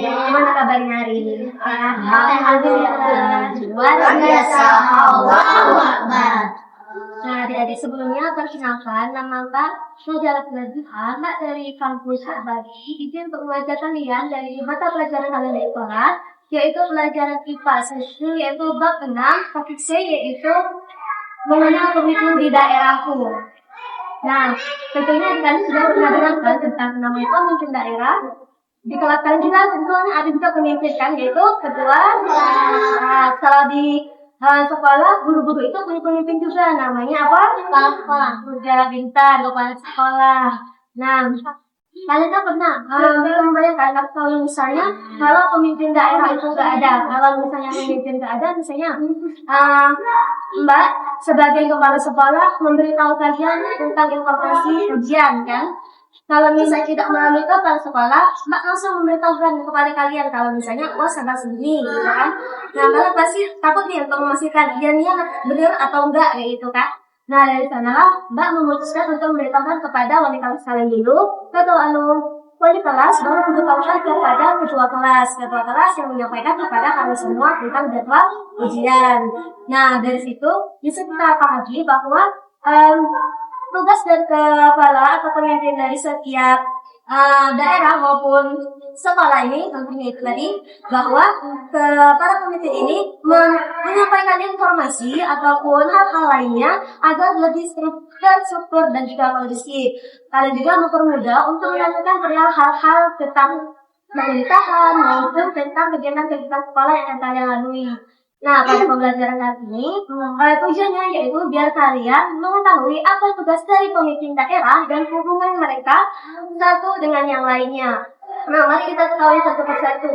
Gimana kabarnya hari ini? Alhamdulillah. Luar biasa. Allahu Akbar. Nah, adik-adik sebelumnya perkenalkan nama Mbak Saudara Nazihah, Mbak dari kampus Bali. Izin untuk mengajar kalian dari mata pelajaran kalian di sekolah, yaitu pelajaran IPA satu, yaitu bab 6, topik C, yaitu mengenal pemimpin di daerahku. Nah, tentunya kalian sudah pernah dengar tentang namanya pemimpin daerah. Di kelas kalian juga tentunya ada juga pemimpin kan, yaitu ketua. Nah, kalau di sekolah guru-guru itu punya pemimpin juga, namanya apa? Kepala. Guru Bintang, kepala sekolah. Nah, kalian kan pernah bisa membayangkan kalau misalnya kalau pemimpin daerah itu nggak ada, kalau misalnya pemimpin nggak ada, misalnya Mbak sebagai kepala sekolah memberitahu kalian tentang informasi ujian kan. Kalau misalnya tidak melalui kepala sekolah, Mbak langsung memberitahukan kepada kalian kalau misalnya salah segini, gitu kan. Nah, kalian pasti takut nih untuk memastikan ujiannya benar atau enggak, kayak gitu kan. Nah, dari sanalah Mbak memutuskan untuk memberitahukan kepada wali kelas kalian dulu, ketua wali kelas baru memberitahukan kepada ketua kelas yang menyampaikan kepada kami semua tentang jadwal ujian. Nah, dari situ bisa kita pahami bahwa tugas dari kepala atau pemimpin dari setiap daerah maupun sekolah ini tentunya itu tadi bahwa para pemimpin ini menyampaikan informasi ataupun hal-hal lainnya agar lebih terstruktur dan juga kondusif. Kalian juga mempermudah untuk menyampaikan perihal hal-hal tentang pemerintahan maupun tentang kegiatan-kegiatan sekolah yang akan kalian lalui. Nah, pada pembelajaran kali ini, tujuannya yaitu biar kalian mengetahui apa tugas dari pemimpin daerah dan hubungan mereka satu dengan yang lainnya. Nah, mari kita ketahui satu persatu.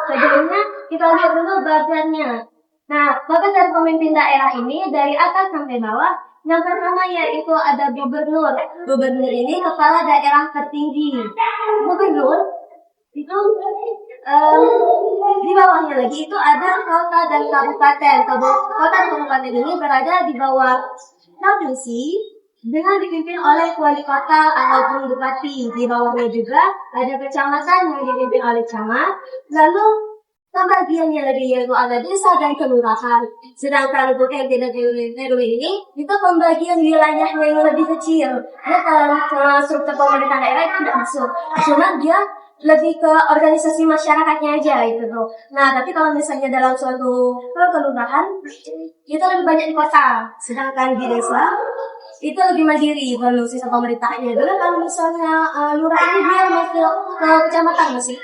Sebelumnya, kita lihat dulu bagiannya. Nah, bagian dari pemimpin daerah ini dari atas sampai bawah. Yang pertama yaitu ada gubernur. Gubernur ini kepala daerah tertinggi. Gubernur itu di bawahnya lagi itu ada kota dan kabupaten. Kota dan kabupaten ini berada di bawah provinsi dengan dipimpin oleh wali kota ataupun bupati. Di bawahnya juga ada kecamatan yang dipimpin oleh camat. Lalu pembagiannya lagi yaitu ada desa dan kelurahan. Sedangkan untuk RT dan RW ini itu pembagian wilayahnya yang lebih kecil. Karena kalau struktur pemerintahan daerah itu tidak masuk. Cuma dia lebih ke organisasi masyarakatnya aja gitu tuh. Nah, tapi kalau misalnya dalam suatu kelurahan itu lebih banyak di kota, sedangkan di desa itu lebih mandiri kalau sistem pemerintahnya. Dulu kalau misalnya lurah ini dia masuk ke kecamatan masih.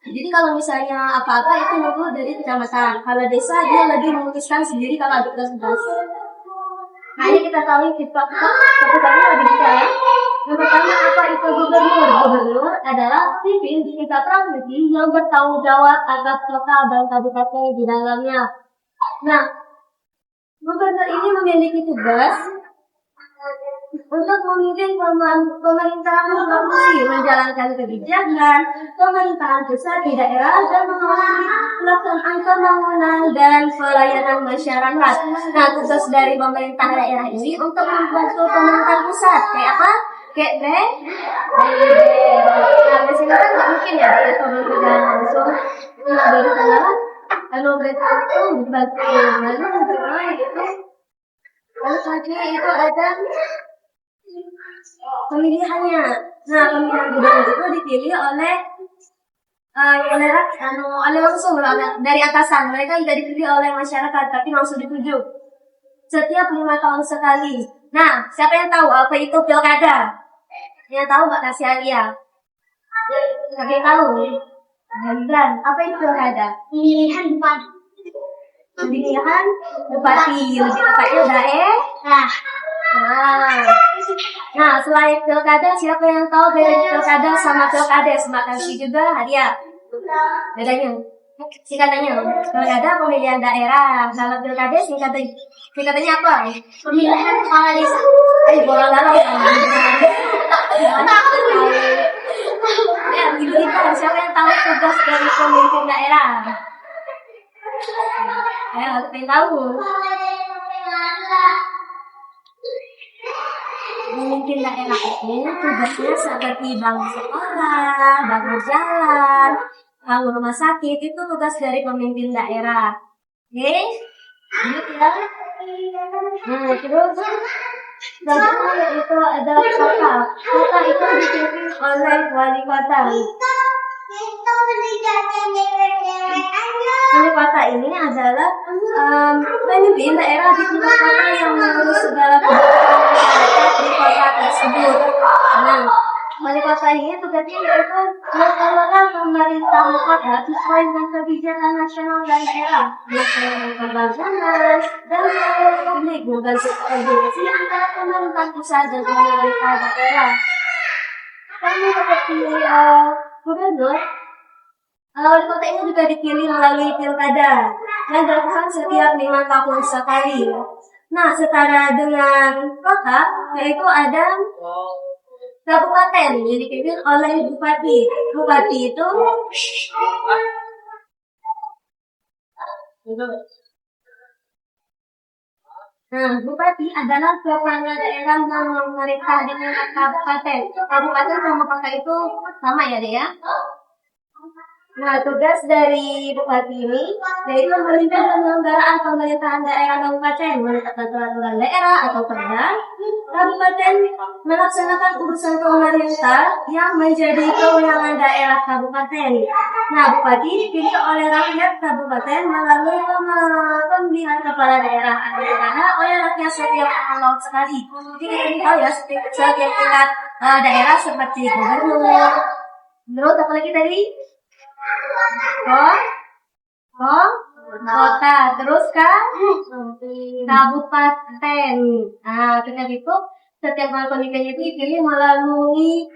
Jadi kalau misalnya apa-apa itu nunggu dari kecamatan. Kalau desa dia lebih memutuskan sendiri kalau ada tugas-tugas. Nah, ini kita tahu kita lebih detail. Yang pertama, apa itu gubernur? Gubernur adalah pimpin di tingkat provinsi yang bertanggung jawab atas kota dan kabupaten di dalamnya. Nah, gubernur ini memiliki tugas untuk memimpin pemerintahan provinsi, menjalankan kebijakan pemerintahan pusat di daerah dan mengawasi pelaksanaan pembangunan dan pelayanan masyarakat. Nah, tugas dari pemerintah daerah ini untuk membantu pemerintahan pusat kayak apa? Kayak nah, di sini kan nggak mungkin ya itu berjalan langsung. Nah, dari sana lalu mereka itu dibantu lalu bagaimana itu. Lalu selanjutnya itu ada pemilihannya. Nah, pemilihan gubernur itu dipilih oleh langsung dari atasan. Mereka tidak dipilih oleh masyarakat, tapi langsung ditunjuk setiap 5 tahun sekali. Nah, siapa yang tahu apa itu pilkada? Yang tahu Mbak Tasya? Siapa yang tahu? Dan apa itu pilkada? Pemilihan bupati. Pemilihan bupati, lebih tepatnya daerah. Nah, selain pilkada, siapa yang tahu beda pilkada sama pilkades? Mbak Tasya juga hadiah. Bedanya? Singkatannya, pilkada pemilihan daerah. Kalau pilkades singkatannya apa? Pemilihan kepala desa. Bola dalam. Ya, siapa yang tahu tugas dari pemimpin daerah? Ayo, siapa yang tahu? Pemimpin daerah ini tugasnya seperti bangun sekolah, bangun jalan, bangun rumah sakit, itu tugas dari pemimpin daerah. Oke? Lanjut ya. Nah, terus selanjutnya yaitu ada kota. Kota itu dipimpin oleh wali kota. Wali kota ini adalah pemimpin daerah di tingkat kota yang mengurus segala kebutuhan masyarakat di kota tersebut. Nah, wali kota ini tugasnya yaitu mengelola pemerintahan kota sesuai dengan kebijakan nasional dan daerah, melaksanakan pembangunan dan pelayanan publik, membantu koordinasi antara pemerintah pusat dan pemerintah daerah. Kami seperti gubernur, wali kota ini juga dipilih melalui pilkada yang dilakukan setiap 5 tahun sekali. Nah, setara dengan kota, yaitu ada kabupaten yang dipimpin oleh bupati. Bupati itu bupati adalah kepala daerah yang memerintah di tingkat kabupaten. Kabupaten sama kota itu sama ya, Dek ya? Nah, tugas dari bupati ini yaitu memimpin penyelenggaraan pemerintahan daerah kabupaten, menetapkan peraturan daerah atau perda. Kabupaten melaksanakan urusan pemerintah yang menjadi kewenangan daerah kabupaten. Nah, bupati dipilih oleh rakyat kabupaten melalui pemilihan kepala daerah, karena oleh rakyat setiap 6 tahun sekali. Jadi tahu ya, setiap tingkat daerah seperti gubernur. Terus apa lagi tadi? Kota, terus kan kabupaten. Nah, ketika itu setiap pemimpin itu dipilih melalui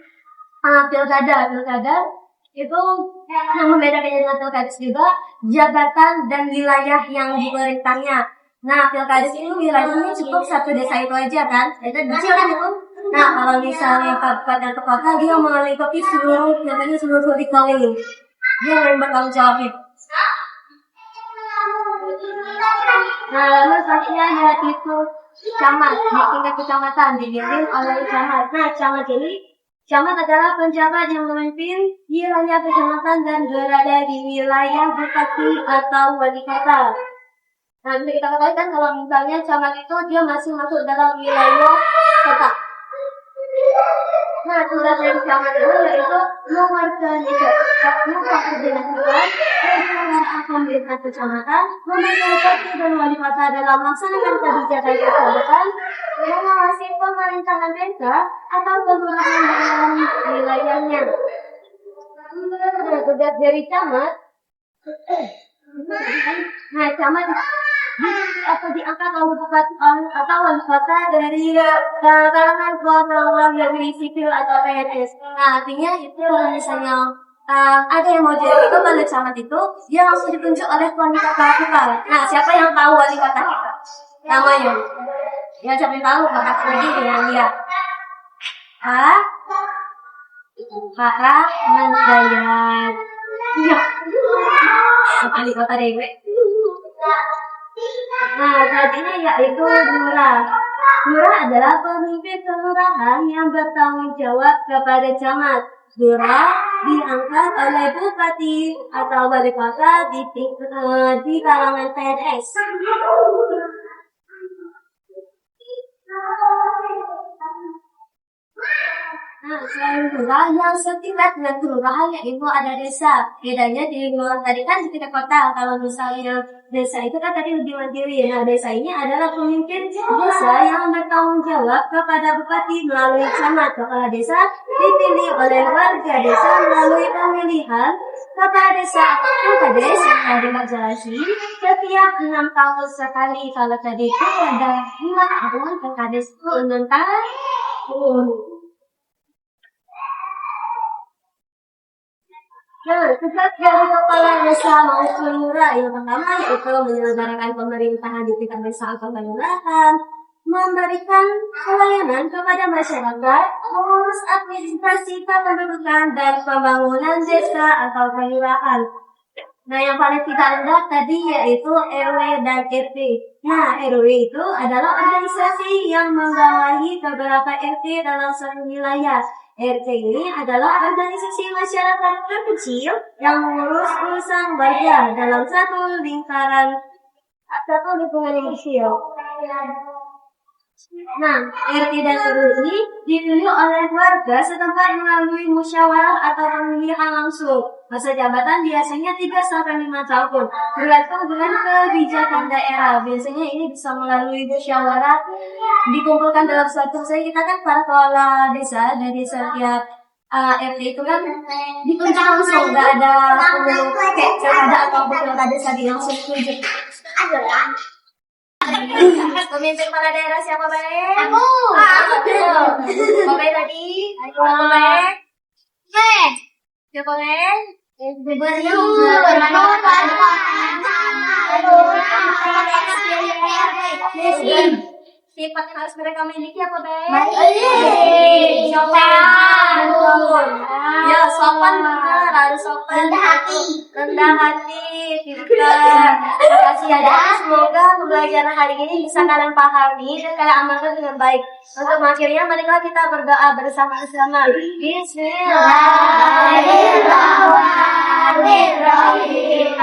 pilkada. Pilkada itu yang membedakannya dengan pilkada juga jabatan dan wilayah yang diperintahnya. Nah, pilkada itu wilayahnya cukup satu desa itu aja kan, itu kecil kan itu. Nah, kalau misalnya kabupaten atau kota dia meliputi seluruh dikelilingi. Dia yang bertanggung jawab. Nah, lalu selanjutnya yaitu camat. Di tingkat kecamatan dipimpin oleh camat. Nah, camat adalah penjabat yang memimpin wilayah kecamatan dan berada di wilayah bupati atau wali kota. Nah, bisa kita ketahui kan kalau misalnya camat itu dia masih masuk dalam wilayah kota. Nah, tugas dari camat itu yaitu mengkoordinasikan penyelenggaraan pemerintahan kecamatan, membantu bupati dan wali kota dalam melaksanakan kebijakan kecamatan, mengawasi pemerintahan desa atau kelurahan dalam wilayahnya. Nah, tugas dari camat, camat atau diangkat oleh bupati atau wali kota dari kalangan keluarga yang sipil atau PNS. Nah, artinya itu misalnya ada yang mau jadi kepala camat itu, dia langsung ditunjuk oleh wanita lokal. Nah, siapa yang tahu wali kota kita? Namanya? Ya, siapa yang tahu? Bahas lagi dengan dia. Rahman Dayat. Iya. Wali kota Dewi. Nah, tadinya yaitu lurah. Lurah adalah pemimpin kelurahan yang bertanggung jawab kepada camat. Lurah diangkat oleh bupati atau wali kota di kalangan PNS. Nah, selain lurah yang setingkat dengan kelurahan yaitu ada desa. Bedanya di luar tadi kan di tingkat kota. Kalau misalnya desa itu kan tadi lebih mandiri. Nah, desa ini adalah pemimpin desa yang bertanggung jawab kepada bupati melalui camat. Kepala desa dipilih oleh warga desa melalui pemilihan kepala desa atau pilkades yang dimajalasi setiap 6 tahun sekali. Kalau tadi itu ada 5 tahun, pilkades itu 6 tahun. Nah, tugas dari kepala desa maupun lurah yang pertama yaitu menyelenggarakan pemerintahan di tingkat desa atau kelurahan, memberikan pelayanan kepada masyarakat, mengurus administrasi kependudukan dan pembangunan desa atau kelurahan. Nah, yang paling kita lihat tadi yaitu RW dan RT. Nah, RW itu adalah organisasi yang membawahi beberapa RT dalam suatu wilayah. RT ini adalah organisasi masyarakat terkecil yang mengurus urusan warga dalam satu lingkungan yang kecil. Nah, RT dan RW ini dipilih oleh warga setempat melalui musyawarah atau pemilihan langsung. Masa jabatan biasanya 3-5 tahun, bergantung dengan kebijakan daerah. Biasanya ini bisa melalui musyawarah, dikumpulkan dalam suatu. Saya kita kan para kepala desa dari setiap RT itu kan ditunjuk langsung, nggak ada kayak pilkada atau pilkada tadi langsung tunjuk. Pemimpin kepala daerah siapa, Baik? Aku. Baik tadi? Aku Baik? Siapa, Baik? Sifat yang harus mereka miliki apa, Baik? Sopan. Ya, sopan benar, harus sopan. Rendah hati, pintar. Terima kasih ya. Semoga pembelajaran hari ini bisa kalian pahami dan kalian amalkan dengan baik. Untuk akhirnya, marilah kita berdoa bersama-sama. Bismillahirrahmanirrahim.